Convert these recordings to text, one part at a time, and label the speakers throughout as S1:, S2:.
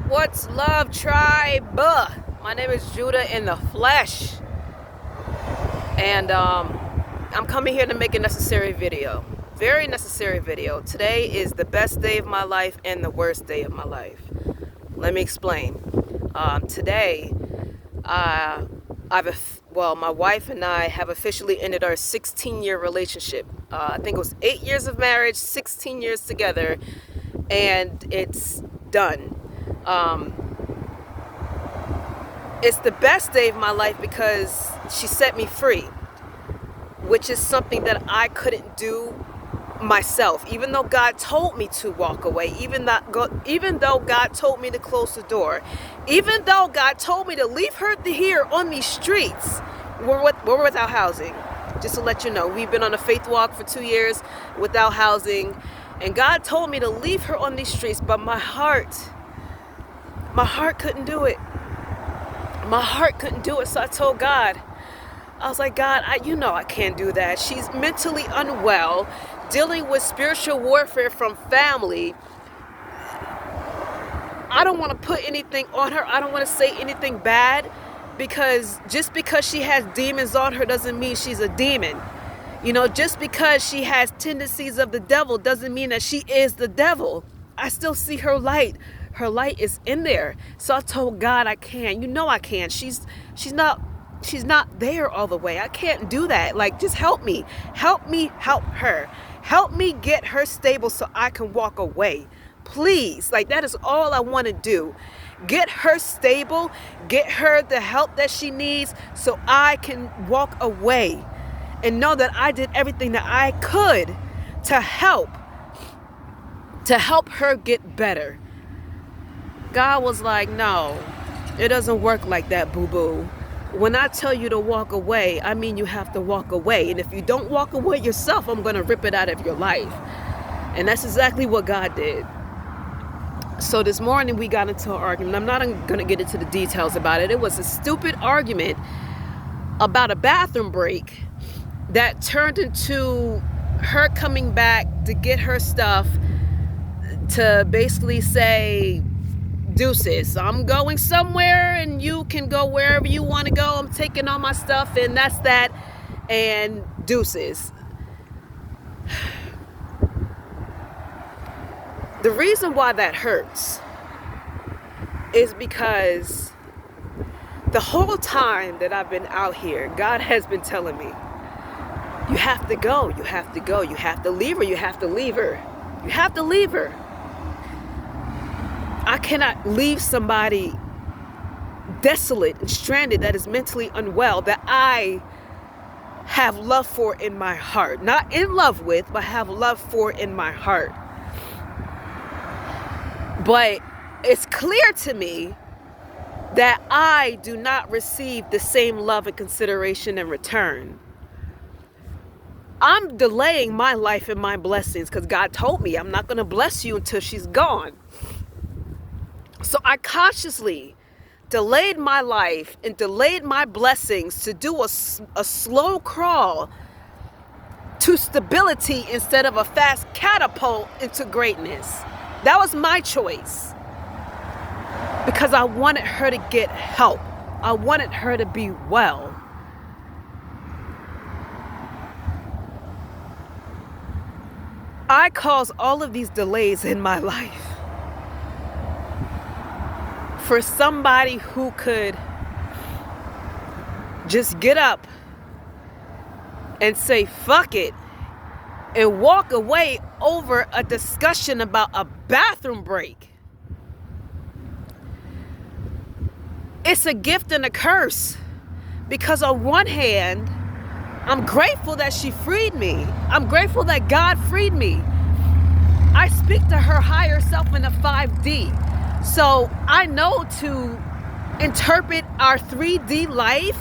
S1: What's love, tribe? My name is Judah in the flesh, and I'm coming here to make a necessary video. Very necessary video. Today is the best day of my life and the worst day of my life. Let me explain. Today, my wife and I have officially ended our 16-year relationship. I think it was 8 years of marriage, 16 years together, and it's done. It's the best day of my life because she set me free, which is something that I couldn't do myself. Even though God told me to walk away, even though God told me to close the door, even though God told me to leave her here on these streets, we're without housing. Just to let you know, we've been on a faith walk for 2 years without housing, and God told me to leave her on these streets, but my heart couldn't do it. My heart couldn't do it, so I told God, I was like, God, I can't do that. She's mentally unwell, dealing with spiritual warfare from family. I don't want to put anything on her. I don't want to say anything bad, because just because she has demons on her doesn't mean she's a demon. Just because she has tendencies of the devil doesn't mean that she is the devil. I still see her light. Her light is in there. So I told God, I can. I can. She's not there all the way. I can't do that. Like, just help me. Help me help her. Help me get her stable so I can walk away. Please. Like, that is all I want to do. Get her stable. Get her the help that she needs so I can walk away and know that I did everything that I could to help her get better. God was like, no, it doesn't work like that, boo-boo. When I tell you to walk away, I mean you have to walk away. And if you don't walk away yourself, I'm going to rip it out of your life. And that's exactly what God did. So this morning we got into an argument. I'm not going to get into the details about it. It was a stupid argument about a bathroom break that turned into her coming back to get her stuff, to basically say, deuces, I'm going somewhere and you can go wherever you want to go. I'm taking all my stuff and that's that, and deuces. The reason why that hurts is because the whole time that I've been out here, God has been telling me, you have to go, you have to go, you have to leave her, you have to leave her, you have to leave her. I cannot leave somebody desolate and stranded that is mentally unwell, that I have love for in my heart. Not in love with, but have love for in my heart. But it's clear to me that I do not receive the same love and consideration in return. I'm delaying my life and my blessings because God told me I'm not going to bless you until she's gone. So I consciously delayed my life and delayed my blessings to do a slow crawl to stability instead of a fast catapult into greatness. That was my choice, because I wanted her to get help. I wanted her to be well. I caused all of these delays in my life for somebody who could just get up and say, fuck it, and walk away over a discussion about a bathroom break. It's a gift and a curse, because on one hand, I'm grateful that she freed me. I'm grateful that God freed me. I speak to her higher self in the 5D. So I know to interpret our 3D life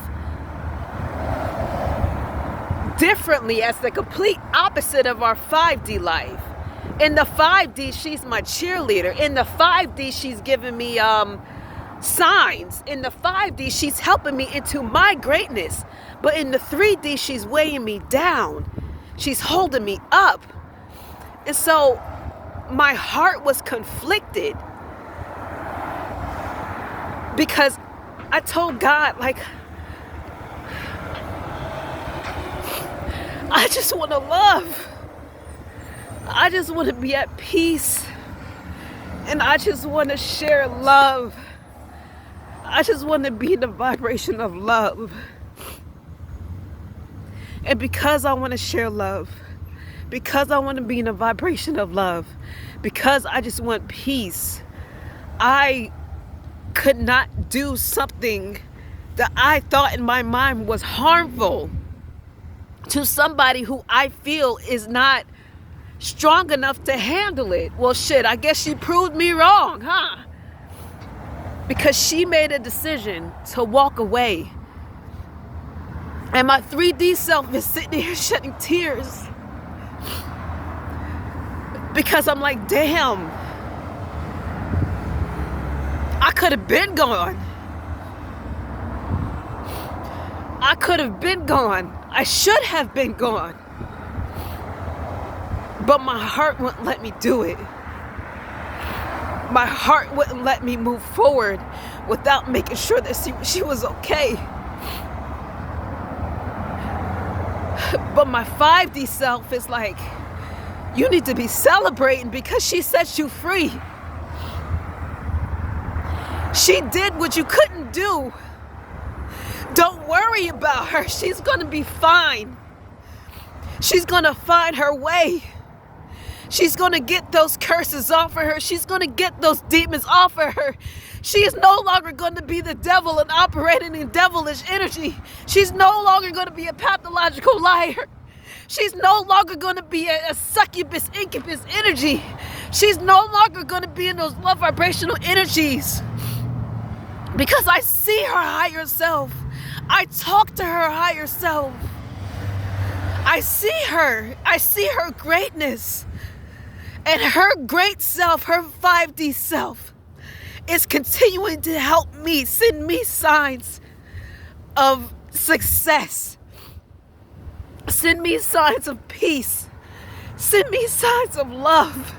S1: differently, as the complete opposite of our 5D life. In the 5D, she's my cheerleader. In the 5D, she's giving me signs. In the 5D, she's helping me into my greatness. But in the 3D, she's weighing me down. She's holding me up. And so my heart was conflicted. Because I told God, like, I just want to love. I just want to be at peace. And I just want to share love. I just want to be in the vibration of love. And because I want to share love, because I want to be in the vibration of love, because I just want peace, I could not do something that I thought in my mind was harmful to somebody who I feel is not strong enough to handle it. Well, shit, I guess she proved me wrong, huh? Because she made a decision to walk away. And my 3D self is sitting here shedding tears. Because I'm like, damn, I could have been gone. I could have been gone. I should have been gone. But my heart wouldn't let me do it. My heart wouldn't let me move forward without making sure that she was okay. But my 5D self is like, you need to be celebrating because she set you free. She did what you couldn't do. Don't worry about her. She's going to be fine. She's going to find her way. She's going to get those curses off of her. She's going to get those demons off of her. She is no longer going to be the devil and operating in devilish energy. She's no longer going to be a pathological liar. She's no longer going to be a succubus, incubus energy. She's no longer going to be in those love vibrational energies. Because I see her higher self. I talk to her higher self. I see her. I see her greatness. And her great self, her 5D self, is continuing to help me, send me signs of success. Send me signs of peace. Send me signs of love.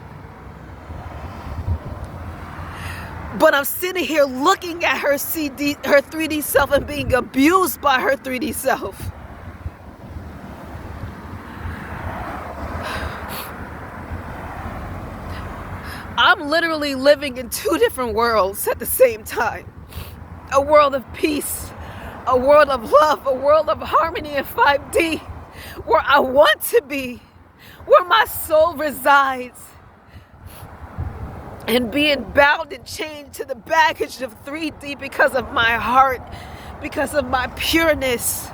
S1: But I'm sitting here looking at her 3D self and being abused by her 3D self. I'm literally living in two different worlds at the same time. A world of peace, a world of love, a world of harmony in 5D, where I want to be, where my soul resides. And being bound and chained to the baggage of 3D because of my heart, because of my pureness.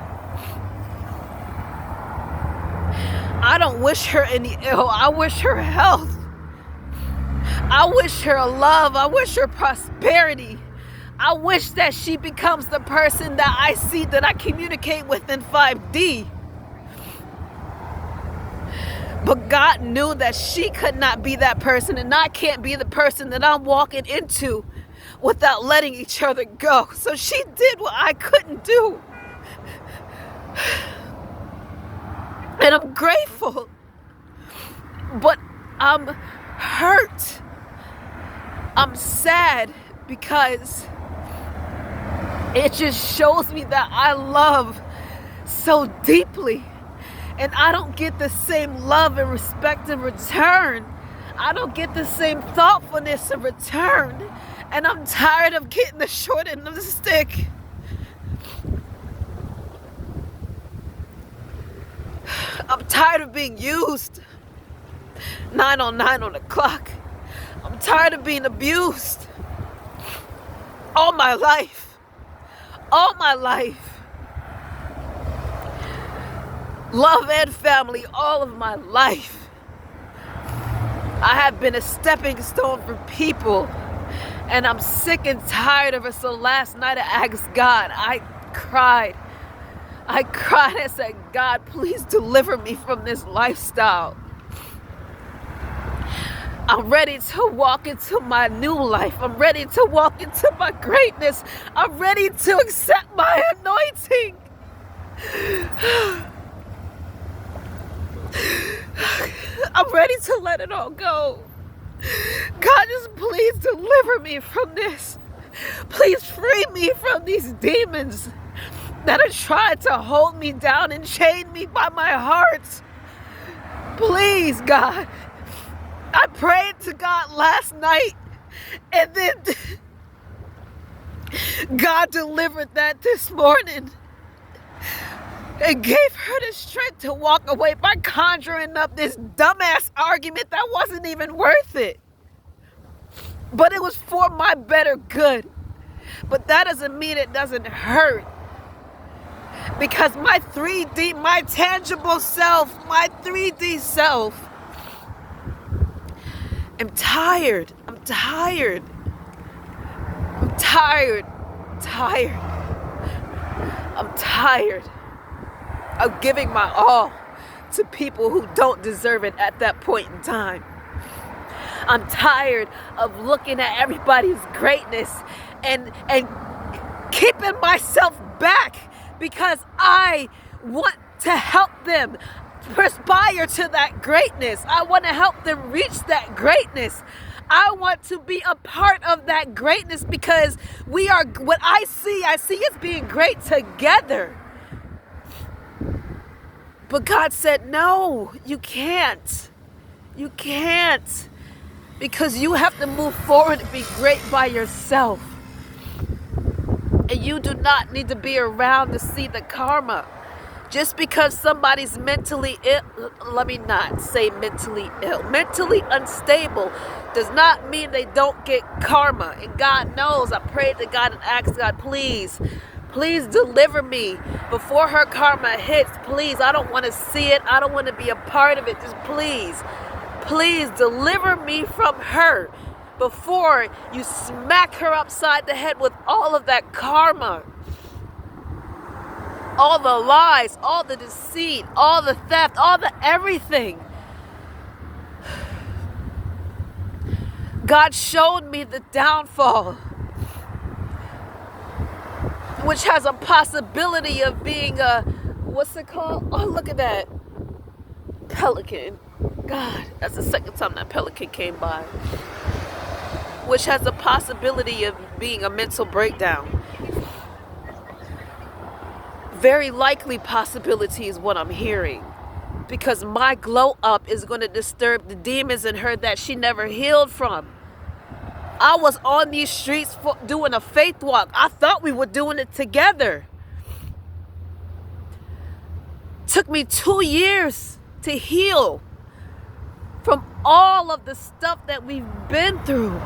S1: I don't wish her any ill. I wish her health. I wish her love. I wish her prosperity. I wish that she becomes the person that I see, that I communicate with in 5D. But God knew that she could not be that person, and I can't be the person that I'm walking into without letting each other go. So she did what I couldn't do. And I'm grateful. But I'm hurt. I'm sad because it just shows me that I love so deeply. And I don't get the same love and respect in return. I don't get the same thoughtfulness in return. And I'm tired of getting the short end of the stick. I'm tired of being used. 9:09 on the clock. I'm tired of being abused. All my life. All my life. Love and family, all of my life. I have been a stepping stone for people, and I'm sick and tired of it. So last night I asked God, I cried and said, God, please deliver me from this lifestyle. I'm ready to walk into my new life. I'm ready to walk into my greatness. I'm ready to accept my anointing. I'm ready to let it all go. God, just please deliver me from this. Please free me from these demons that are trying to hold me down and chain me by my heart. Please, God. I prayed to God last night, and then God delivered that this morning and gave her the strength to walk away by conjuring up this dumbass argument that wasn't even worth it. But it was for my better good. But that doesn't mean it doesn't hurt. Because my 3D, my tangible self, my 3D self, I'm tired. I'm tired. I'm tired. Tired. I'm tired of giving my all to people who don't deserve it at that point in time. I'm tired of looking at everybody's greatness and keeping myself back because I want to help them aspire to that greatness. I want to help them reach that greatness. I want to be a part of that greatness because we are, what I see us being great together. But God said, no, you can't. You can't. Because you have to move forward and be great by yourself. And you do not need to be around to see the karma. Just because somebody's mentally ill, let me not say mentally ill, mentally unstable does not mean they don't get karma. And God knows. I prayed to God and asked God, please deliver me before her karma hits. Please, I don't want to see it. I don't want to be a part of it. Just please deliver me from her before you smack her upside the head with all of that karma. All the lies, all the deceit, all the theft, all the everything. God showed me the downfall, which has a possibility of being a, what's it called? Oh, look at that. Pelican. God, that's the second time that pelican came by. Which has a possibility of being a mental breakdown. Very likely possibility is what I'm hearing. Because my glow up is going to disturb the demons in her that she never healed from. I was on these streets doing a faith walk. I thought we were doing it together. Took me 2 years to heal from all of the stuff that we've been through.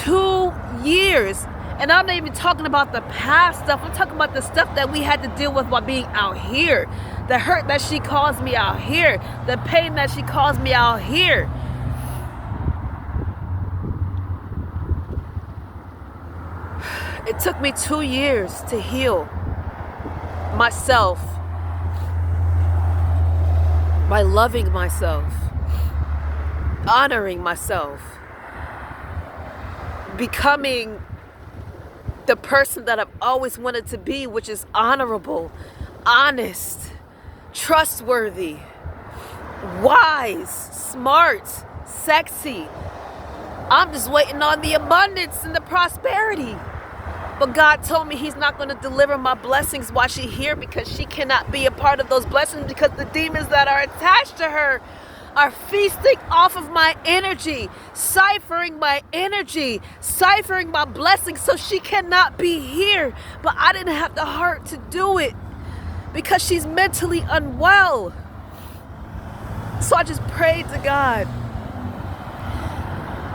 S1: 2 years. And I'm not even talking about the past stuff. I'm talking about the stuff that we had to deal with while being out here. The hurt that she caused me out here. The pain that she caused me out here. It took me 2 years to heal myself by loving myself, honoring myself, becoming the person that I've always wanted to be, which is honorable, honest, trustworthy, wise, smart, sexy. I'm just waiting on the abundance and the prosperity. But God told me He's not going to deliver my blessings while she's here because she cannot be a part of those blessings because the demons that are attached to her are feasting off of my energy, ciphering my energy, ciphering my blessings, so she cannot be here. But I didn't have the heart to do it because she's mentally unwell. So I just prayed to God,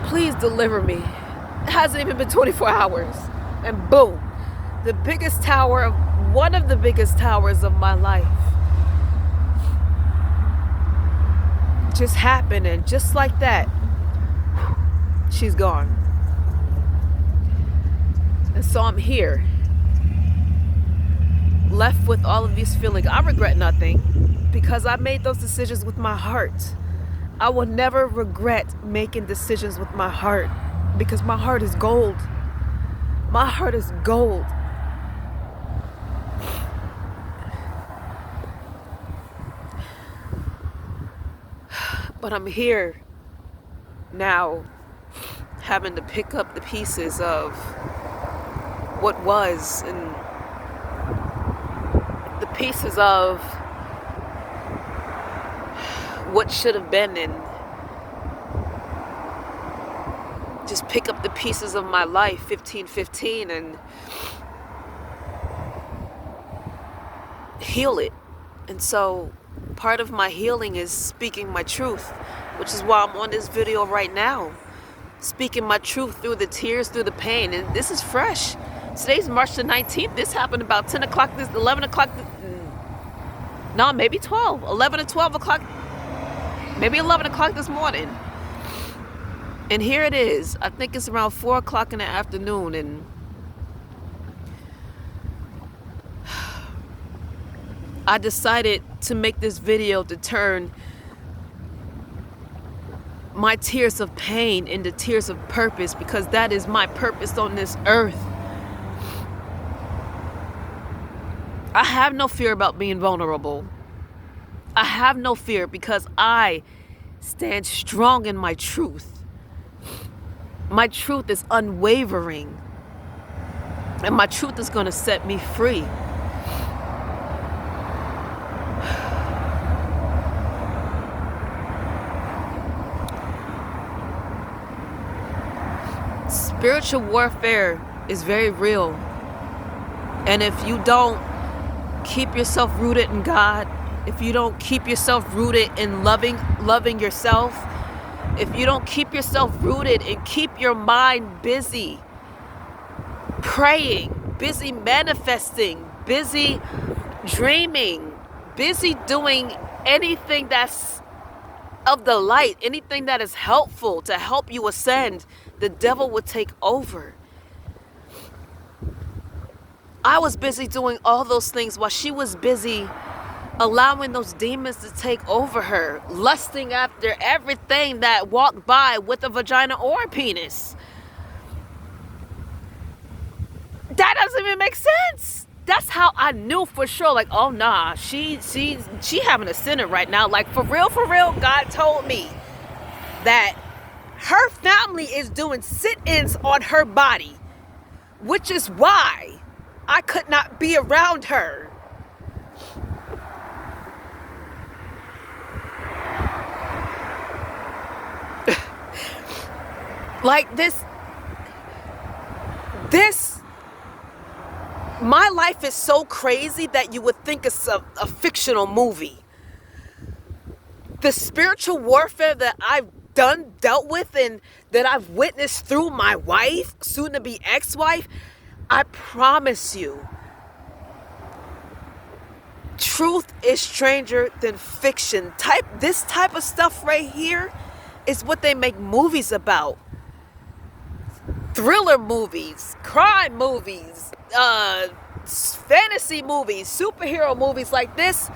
S1: please deliver me. It hasn't even been 24 hours. And boom, the biggest tower, one of the biggest towers of my life just happened, and just like that, she's gone. And so I'm here, left with all of these feelings. I regret nothing because I made those decisions with my heart. I will never regret making decisions with my heart because my heart is gold. My heart is gold. But I'm here now, having to pick up the pieces of what was and the pieces of what should have been, and just pick up the pieces of my life 15-15 and heal it. And so part of my healing is speaking my truth, which is why I'm on this video right now, speaking my truth through the tears, through the pain. And this is fresh. Today's March the 19th. This happened about 10 o'clock, 11 o'clock, no, maybe 12, 11 or 12 o'clock, maybe 11 o'clock this morning. And here it is. I think it's around 4 o'clock in the afternoon, and I decided to make this video to turn my tears of pain into tears of purpose, because that is my purpose on this earth. I have no fear about being vulnerable. I have no fear because I stand strong in my truth. My truth is unwavering, and my truth is going to set me free. Spiritual warfare is very real. And if you don't keep yourself rooted in God, if you don't keep yourself rooted in loving yourself, if you don't keep yourself rooted and keep your mind busy praying, busy manifesting, busy dreaming, busy doing anything that's of the light, anything that is helpful to help you ascend, the devil would take over. I was busy doing all those things while she was busy allowing those demons to take over her, lusting after everything that walked by with a vagina or a penis. That doesn't even make sense. That's how I knew for sure, like, oh nah, she having a sinner right now. Like, for real, God told me that her family is doing sit-ins on her body, which is why I could not be around her. Like this, my life is so crazy that you would think it's a fictional movie. The spiritual warfare that I've dealt with and that I've witnessed through my wife, soon to be ex-wife, I promise you, truth is stranger than fiction. This type of stuff right here is what they make movies about. Thriller movies, crime movies, fantasy movies, superhero movies like this.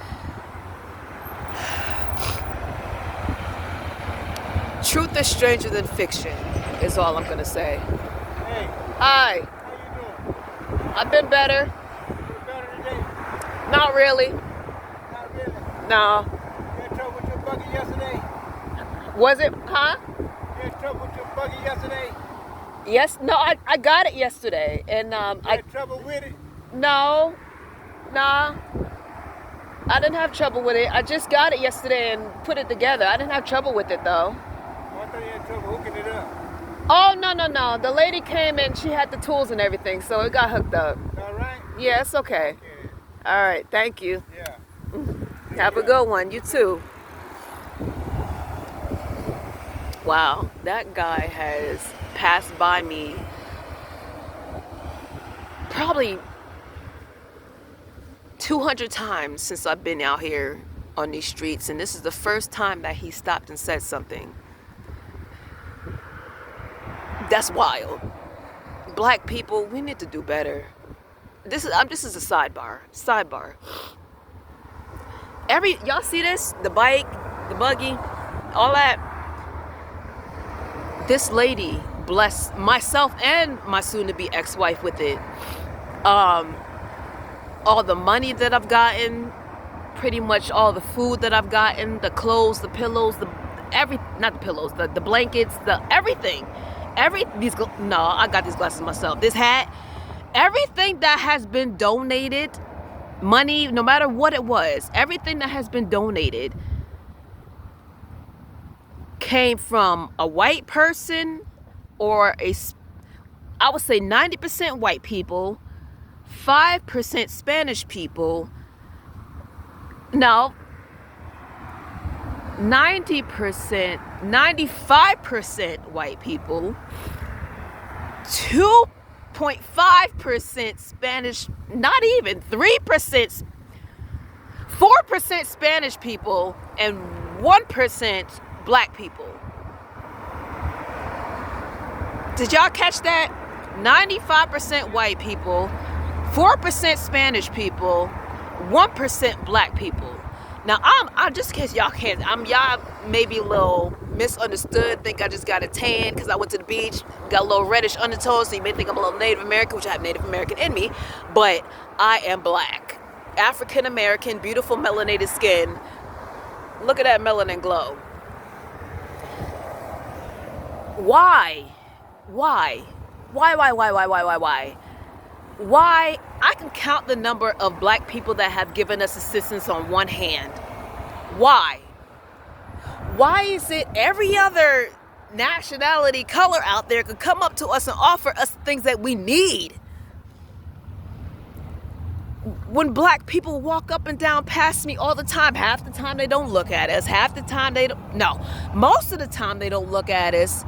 S1: Truth is stranger than fiction, is all I'm going to say.
S2: Hey.
S1: Hi.
S2: How you doing?
S1: I've been better.
S2: You better today?
S1: Not really.
S2: Not really.
S1: No.
S2: You had trouble with your buggy yesterday?
S1: Was it, huh?
S2: You had trouble with your buggy yesterday?
S1: Yes, no, I got it yesterday. And
S2: You
S1: I
S2: had trouble with it?
S1: no, nah. I didn't have trouble with it. I just got it yesterday and put it together. I didn't have trouble with it though.
S2: Oh, I thought you had trouble hooking it up.
S1: Oh, no. The lady came and she had the tools and everything, so it got hooked up.
S2: All right?
S1: Yeah, it's okay.
S2: Yeah.
S1: All right, thank you.
S2: Yeah.
S1: Have a good one. You too. Wow, that guy has passed by me probably 200 times since I've been out here on these streets, and this is the first time that he stopped and said something. That's wild. Black people, we need to do better. This is a sidebar. Y'all see this? The bike, the buggy, all that. This lady blessed myself and my soon-to-be ex-wife with it. All the money that I've gotten, pretty much all the food that I've gotten, the clothes, the pillows, not the pillows, the blankets, everything. No, I got these glasses myself. This hat, everything that has been donated, money, no matter what it was, everything that has been donated came from a white person or I would say 90% white people, 5% Spanish people. No, 95% white people, 2.5% Spanish, not even 3%, 4% Spanish people, and 1% black people. Did y'all catch that? 95% white people, 4% Spanish people, 1% black people. Now, I'm just in case y'all can't, y'all maybe a little misunderstood, think I just got a tan because I went to the beach, got a little reddish undertone, so you may think I'm a little Native American, which I have Native American in me, but I am black. African American, beautiful melanated skin. Look at that melanin glow. Why? Why? I can count the number of black people that have given us assistance on one hand. Why? Why is it every other nationality, color out there could come up to us and offer us things that we need? When black people walk up and down past me all the time, half the time they don't look at us, half the time most of the time they don't look at us,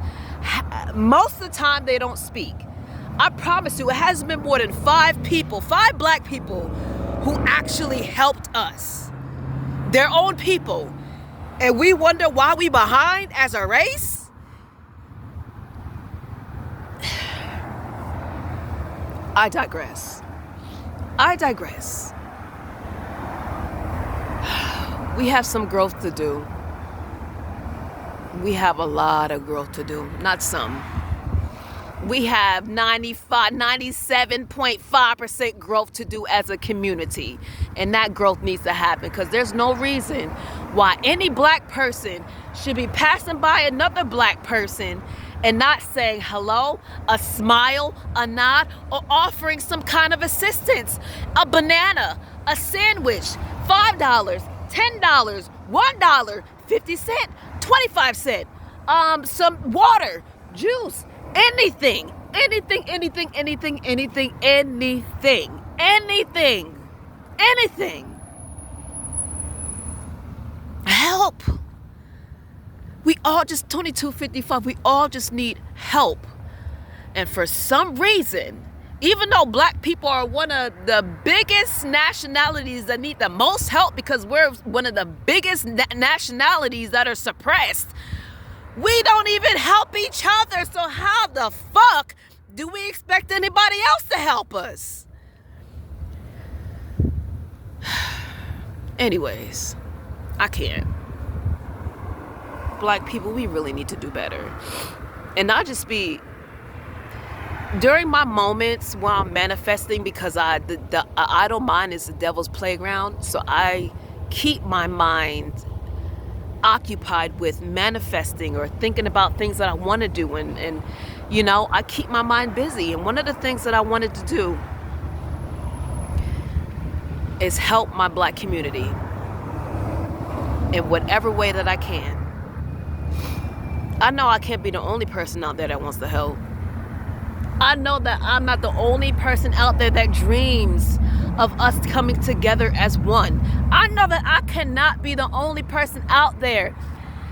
S1: most of the time they don't speak. I promise you, it hasn't been more than 5 black people who actually helped us. Their own people. And we wonder why we behind as a race? I digress. We have some growth to do. We have a lot of growth to do. Not some. We have 97.5% growth to do as a community. And that growth needs to happen because there's no reason why any black person should be passing by another black person and not saying hello, a smile, a nod, or offering some kind of assistance. A banana, a sandwich, $5, $10, $1, 50 cents, 25 cents, some water, juice, anything. Help. We all just, 2255, we all just need help. And for some reason, even though black people are one of the biggest nationalities that need the most help because we're one of the biggest nationalities that are suppressed, we don't even help each other. So how the fuck do we expect anybody else to help us? Anyways, I can't. Black people, we really need to do better. And not just be during my moments while I'm manifesting, because the idle mind is the devil's playground. So I keep my mind occupied with manifesting or thinking about things that I want to do, and you know, I keep my mind busy. And one of the things that I wanted to do is help my black community in whatever way that I can. I know I can't be the only person out there that wants to help. I know that I'm not the only person out there that dreams of us coming together as one. I know that I cannot be the only person out there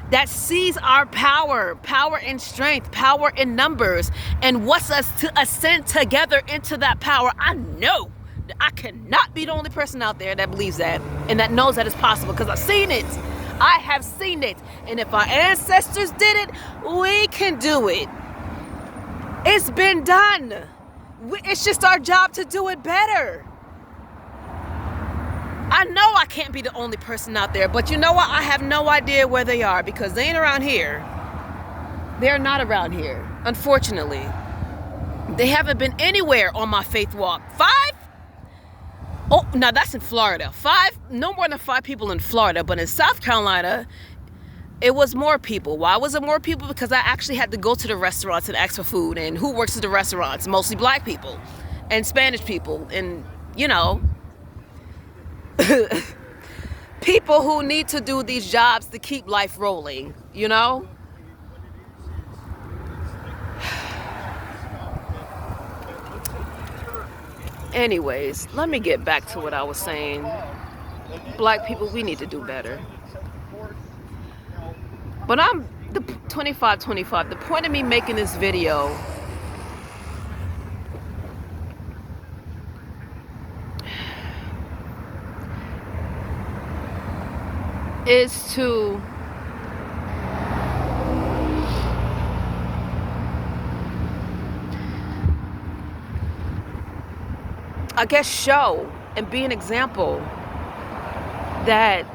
S1: that sees our power in strength, power in numbers, and wants us to ascend together into that power. I know that I cannot be the only person out there that believes that and that knows that it's possible, because I've seen it. I have seen it. And if our ancestors did it, we can do it. It's been done. It's just our job to do it better. I know I can't be the only person out there, but you know what? I have no idea where they are, because they ain't around here. They're not around here, unfortunately. They haven't been anywhere on my faith walk. 5? Oh, now that's in Florida. 5, no more than 5 people in Florida, but in South Carolina, it was more people. Why was it more people? Because I actually had to go to the restaurants and ask for food. And who works at the restaurants? Mostly black people and Spanish people and, you know, people who need to do these jobs to keep life rolling, you know? Anyways, let me get back to what I was saying. Black people, we need to do better. But I'm the 25-25. The point of me making this video is to I guess show and be an example that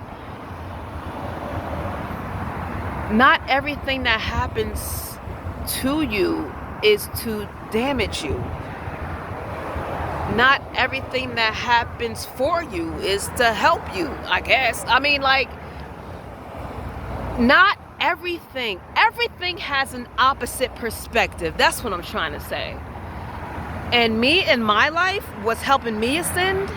S1: not everything that happens to you is to damage you. Not everything that happens for you is to help you, I guess. I mean, like, not everything. Everything has an opposite perspective. That's what I'm trying to say. And me in my life, what's helping me ascend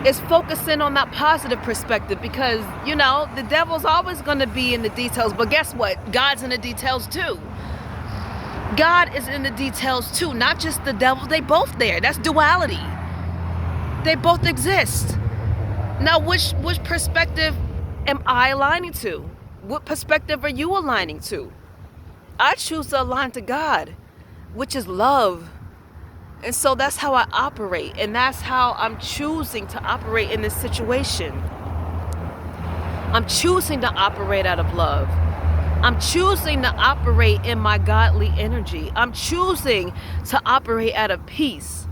S1: is focusing on that positive perspective, because, you know, the devil's always going to be in the details. But guess what? God's in the details too. God is in the details too. Not just the devil. They both there. That's duality. They both exist. Now, which perspective am I aligning to? What perspective are you aligning to? I choose to align to God, which is love. And so that's how I operate. And that's how I'm choosing to operate in this situation. I'm choosing to operate out of love. I'm choosing to operate in my godly energy. I'm choosing to operate out of peace.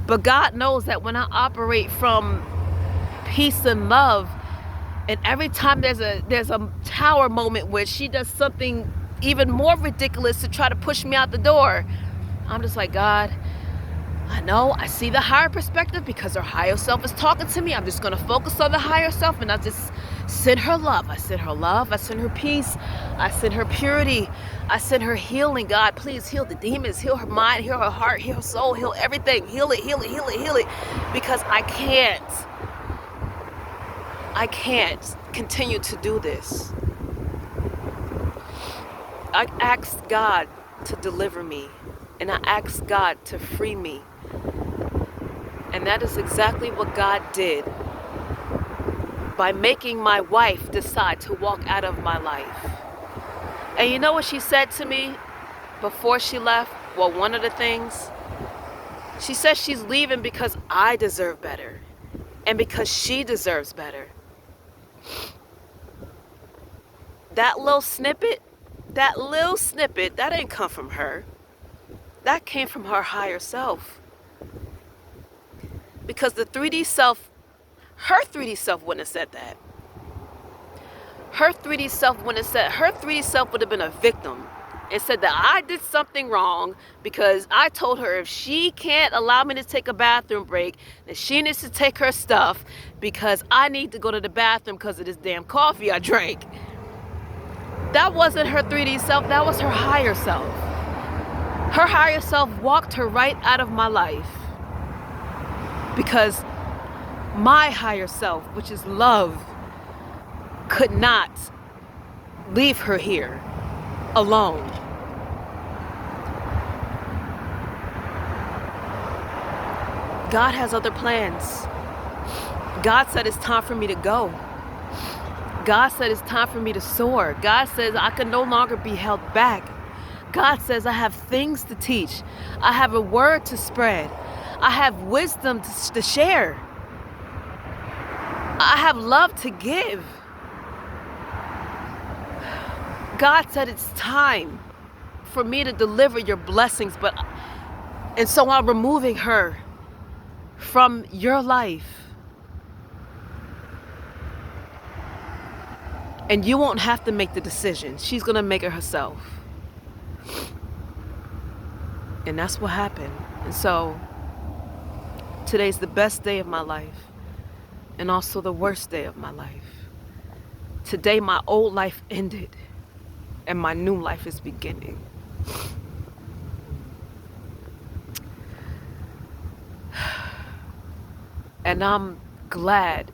S1: But God knows that when I operate from peace and love, and every time there's a tower moment where she does something even more ridiculous to try to push me out the door, I'm just like, God, I know, I see the higher perspective because her higher self is talking to me. I'm just going to focus on the higher self, and I just send her love. I send her love. I send her peace. I send her purity. I send her healing. God, please heal the demons. Heal her mind. Heal her heart. Heal her soul. Heal everything. Heal it, heal it, heal it, heal it. Because I can't continue to do this. I asked God to deliver me. And I asked God to free me. And that is exactly what God did by making my wife decide to walk out of my life. And you know what she said to me before she left? Well, one of the things, she said she's leaving because I deserve better and because she deserves better. That little snippet, that didn't come from her. That came from her higher self. Because the 3D self, her 3D self wouldn't have said that. Her 3D self wouldn't have said, her 3D self would have been a victim and said that I did something wrong because I told her if she can't allow me to take a bathroom break, then she needs to take her stuff because I need to go to the bathroom because of this damn coffee I drank. That wasn't her 3D self, that was her higher self. Her higher self walked her right out of my life because my higher self, which is love, could not leave her here alone. God has other plans. God said it's time for me to go. God said it's time for me to soar. God says I can no longer be held back. God says I have things to teach. I have a word to spread. I have wisdom to share. I have love to give. God said it's time for me to deliver your blessings, and so I'm removing her from your life. And you won't have to make the decision. She's going to make it herself. And that's what happened. And so today's the best day of my life and also the worst day of my life. Today, my old life ended and my new life is beginning. And I'm glad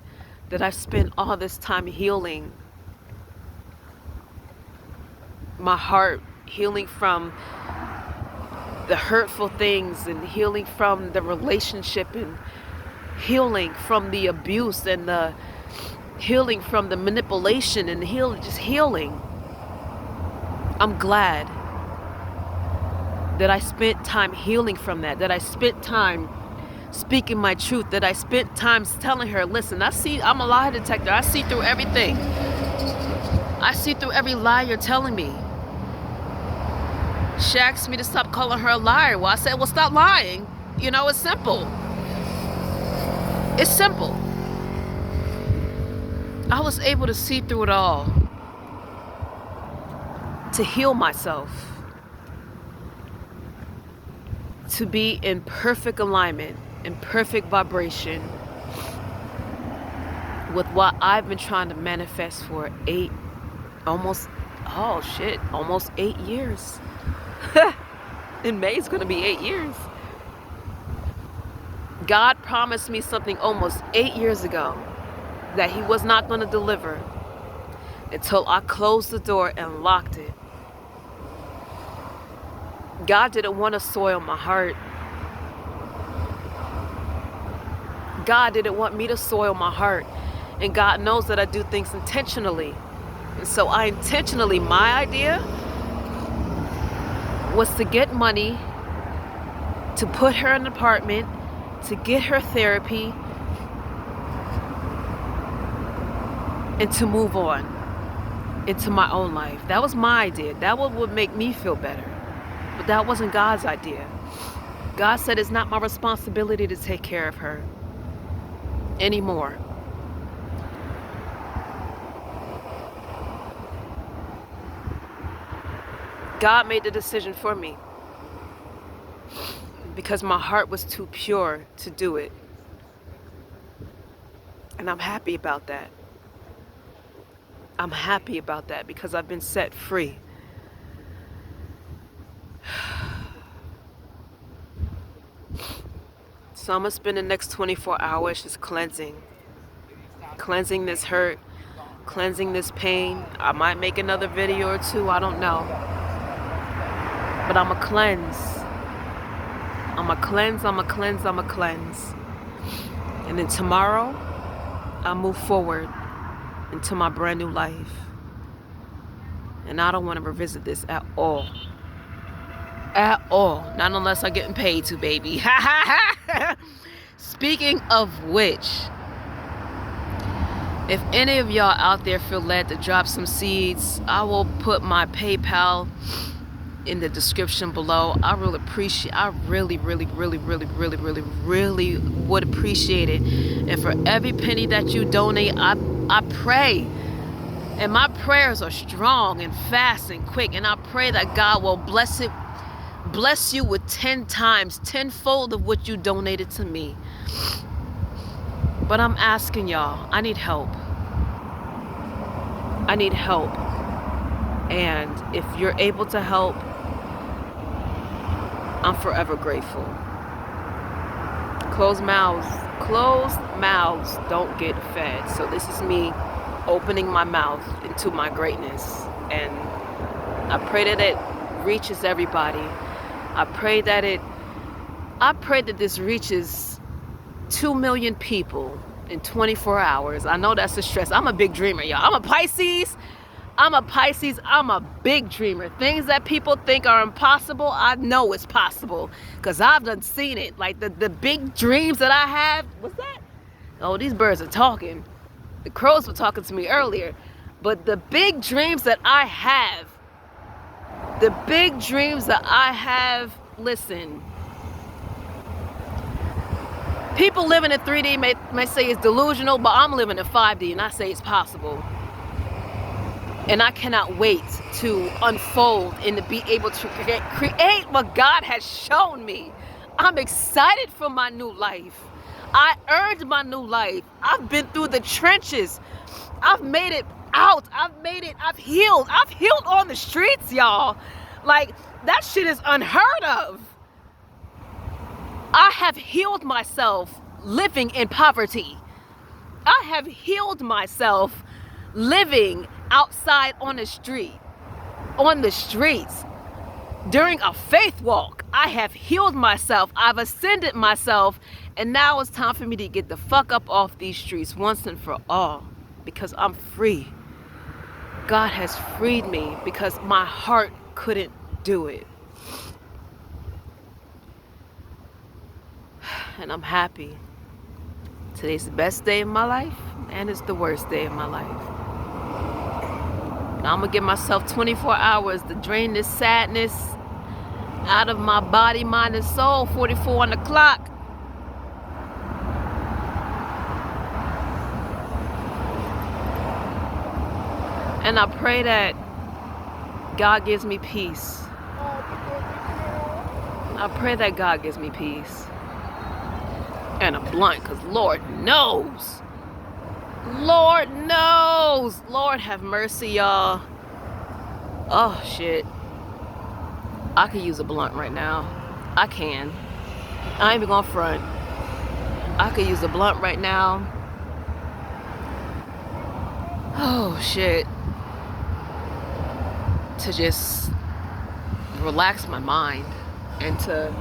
S1: that I've spent all this time healing my heart, healing from the hurtful things and healing from the relationship and healing from the abuse and the healing from the manipulation and just healing. I'm glad that I spent time healing from that I spent time speaking my truth, that I spent time telling her, listen, I'm a lie detector. I see through everything. I see through every lie you're telling me. She asked me to stop calling her a liar. Well, I said, well, stop lying. You know, it's simple. It's simple. I was able to see through it all, to heal myself, to be in perfect alignment, in perfect vibration with what I've been trying to manifest for almost 8 years. In May, it's going to be 8 years. God promised me something almost 8 years ago that he was not going to deliver until I closed the door and locked it. God didn't want to soil my heart. God didn't want me to soil my heart. And God knows that I do things intentionally. And so my idea was to get money, to put her in an apartment, to get her therapy, and to move on into my own life. That was my idea. That would make me feel better. But that wasn't God's idea. God said it's not my responsibility to take care of her anymore. God made the decision for me because my heart was too pure to do it. And I'm happy about that. I'm happy about that because I've been set free. So I'm going to spend the next 24 hours just cleansing this hurt, cleansing this pain. I might make another video or two, I don't know. But I'm going to cleanse. I'm going to cleanse. And then tomorrow, I'll move forward into my brand new life. And I don't want to revisit this at all. At all. Not unless I'm getting paid to, baby. Speaking of which, if any of y'all out there feel led to drop some seeds, I will put my PayPal in the description below. I really would appreciate it. And for every penny that you donate, I pray. And my prayers are strong and fast and quick. And I pray that God will bless you with 10 times, tenfold of what you donated to me. But I'm asking y'all, I need help. I need help. And if you're able to help, I'm forever grateful. Closed mouths don't get fed. So this is me opening my mouth into my greatness. And I pray that it reaches everybody. I pray that this reaches 2 million people in 24 hours. I know that's a stress. I'm a big dreamer, y'all. I'm a Pisces. I'm a big dreamer. Things that people think are impossible, I know it's possible. Because I've done seen it. Like the big dreams that I have. What's that? Oh, these birds are talking. The crows were talking to me earlier. But the big dreams that I have. Listen. People living in 3D may say it's delusional, but I'm living in 5D and I say it's possible. And I cannot wait to unfold and to be able to create what God has shown me. I'm excited for my new life. I earned my new life. I've been through the trenches. I've made it out. I've made it. I've healed. I've healed on the streets, y'all. Like, that shit is unheard of. I have healed myself living in poverty. I have healed myself living outside on the streets. During a faith walk, I have healed myself. I've ascended myself. And now it's time for me to get the fuck up off these streets once and for all. Because I'm free. God has freed me because my heart couldn't do it. And I'm happy. Today's the best day of my life, and it's the worst day of my life. Now I'm gonna give myself 24 hours to drain this sadness out of my body, mind, and soul. 44 on the clock. And I pray that God gives me peace. I pray that God gives me peace. And a blunt, because Lord knows. Lord knows. Lord have mercy, y'all. Oh, shit. I could use a blunt right now. I can. I ain't even gonna front. I could use a blunt right now. Oh, shit. To just relax my mind and to,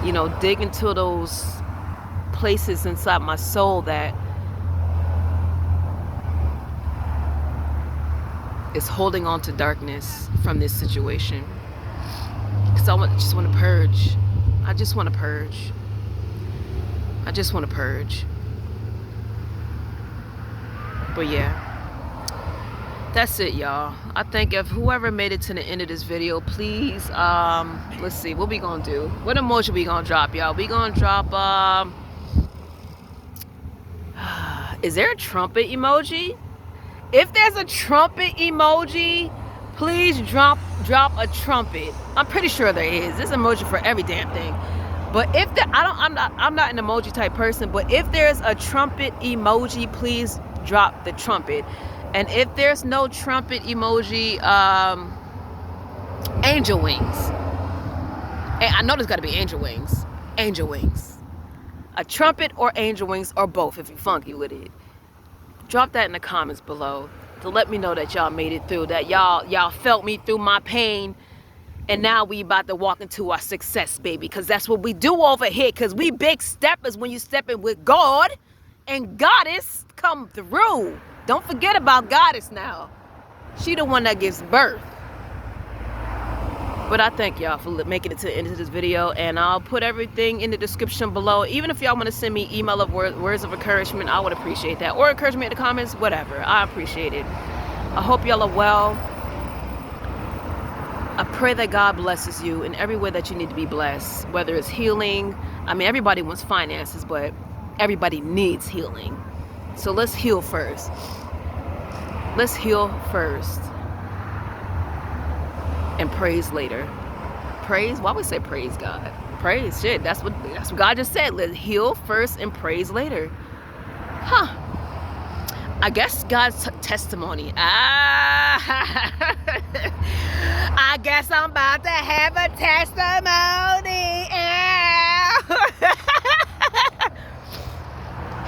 S1: you know, dig into those places inside my soul that is holding on to darkness from this situation. Because I just want to purge. I just want to purge. I just want to purge. But yeah. That's it, y'all. I think if whoever made it to the end of this video, please, let's see, what we gonna do? What emoji we gonna drop, y'all? We gonna drop, is there a trumpet emoji? If there's a trumpet emoji, please drop a trumpet. I'm pretty sure there is. There's an emoji for every damn thing. But if there, I'm not an emoji type person, but if there's a trumpet emoji, please drop the trumpet. And if there's no trumpet emoji, angel wings. And I know there's got to be angel wings. Angel wings. A trumpet or angel wings, or both if you're funky with it. Drop that in the comments below to let me know that y'all made it through, that y'all felt me through my pain. And now we about to walk into our success, baby. Because that's what we do over here. Because we big steppers when you step in with God and Goddess come through. Don't forget about Goddess now. She the one that gives birth. But I thank y'all for making it to the end of this video. And I'll put everything in the description below. Even if y'all want to send me email of words of encouragement, I would appreciate that. Or encouragement in the comments, whatever. I appreciate it. I hope y'all are well. I pray that God blesses you in every way that you need to be blessed. Whether it's healing. I mean, everybody wants finances, but everybody needs healing. So let's heal first. Let's heal first. And praise later. Praise? Why would we say praise God? Praise, shit. That's what God just said. Let's heal first and praise later. Huh. I guess God's testimony. I guess I'm about to have a testimony.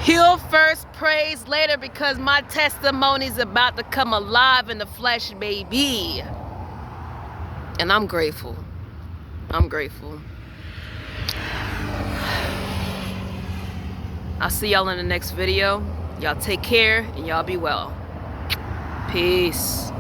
S1: Heal first, praise later, because my testimony's about to come alive in the flesh, baby. And I'm grateful. I'm grateful. I'll see y'all in the next video. Y'all take care and y'all be well. Peace.